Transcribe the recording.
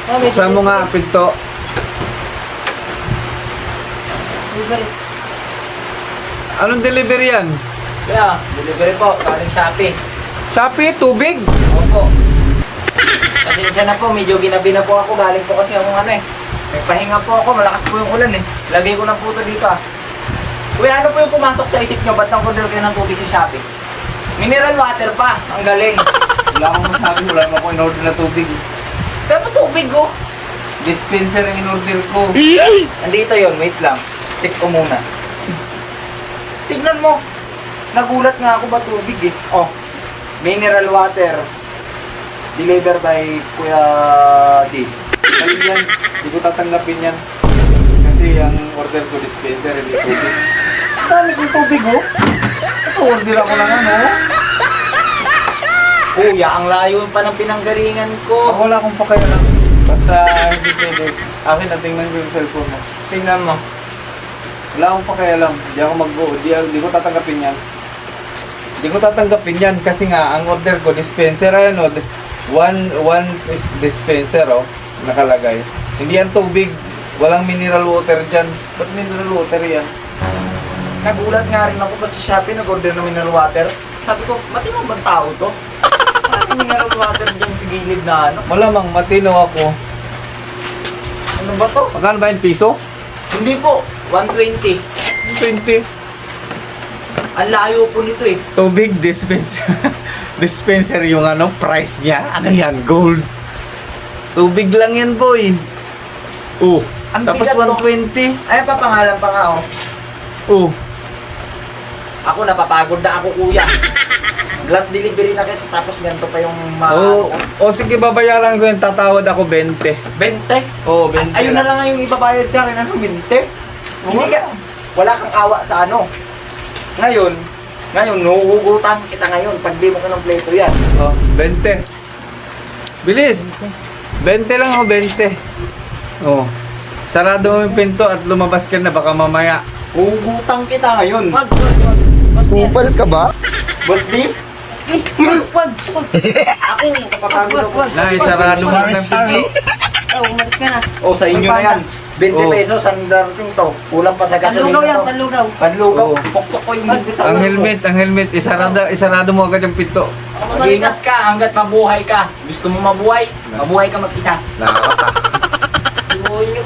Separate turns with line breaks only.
Buksan mo nga ang pinto.
Delivery.
Anong delivery yan?
Kaya, delivery po, galing Shopee.
Shopee, tubig?
Opo. Pasensya na po, medyo ginabi na po ako. Galing po kasi akong may pahinga po ako. Malakas po yung ulan eh. Lagay ko na po ito dito ah. Kuya, ano po yung pumasok sa isip nyo? Ba't nang order kayo ng tubig sa Shopee? Mineral water pa. Ang galing.
Wala akong masabi, wala naman ako in-order na tubig.
Pero tubig oh.
Dispenser ang in-order ko.
Andito yon, wait lang. Check ko muna. Tignan mo. Nagulat nga ako ba tubig eh. Oh, mineral water. Deliver by Kuya D.
Mali yan, hindi ko tatanggapin yan. Kasi ang order ko dispenser, hindi tubig.
Ang dami kong tubig oh.
Ito, order ako lang ano.
Kuya, ang layo pa ng pinanggalingan ko.
Ako wala akong pakialam. Basta hindi pwede. Akin na tingnan ko yung cellphone mo.
Tingnan mo.
Wala akong pakialam. Hindi ako hindi ko tatanggapin yan. Hindi ko tatanggapin yan kasi nga ang order ko dispenser ayan o. One is dispenser oh, nakalagay. Hindi yan tubig. Walang mineral water dyan. Ba't mineral water yan?
Nagulat nga rin ako pa sa Shopee nag-order ng mineral water. Sabi ko, matino bang tao to? Parang mineral water dyan sa gilid na ano.
Malamang matino ako.
Ano ba to?
Magkano ba yung piso?
Hindi po, 120.
20.
Ang layo po nito eh.
Tubig dispenser. Dispenser yung ano, price niya. Ano yan? Gold. Tubig lang yan, boy. Oh,
Ang
tapos
bigat to.
120.
Ay, papangalan pa nga oh.
Oh,
Ako napapagod na ako kuya. Last delivery na kita tapos ganito pa yung
oh, sige, babayaran ko yung tatawad ako 20.
20.
Oh, 20.
Ayun na lang nga yung ibabayad sa akin, ano, 20? Hindi ka, wala kang awa sa ano. Ngayon, nuhugutan kita ngayon pag di mo ka ng pleto yan.
Oh, 20. Bilis. 20 lang ako, 20. Oh. Sarado mo yung pinto at lumabas ka na baka mamaya.
Huhugutan kita ngayon.
Wag.
Kupal ka ba?
But di,
Wag.
ako, kapapagod ako.
Na, sarado mo na yung pinto.
Oh, umalis ka na.
O, sa inyo na yan. 20
Oh.
pesos ang darating to. Kulang pa sa gasolina
Panlugaw yan,
to.
panlugaw.
Panlugaw.
Oh.
Pukpok ko yung bibit sa
Ang
ulo ko.
helmet, isarado mo agad yung pinto.
Mag-ingat ka hanggat mabuhay ka. Gusto mo mabuhay? Mabuhay ka mag-isa.
Nakakata.
Buhay niyo.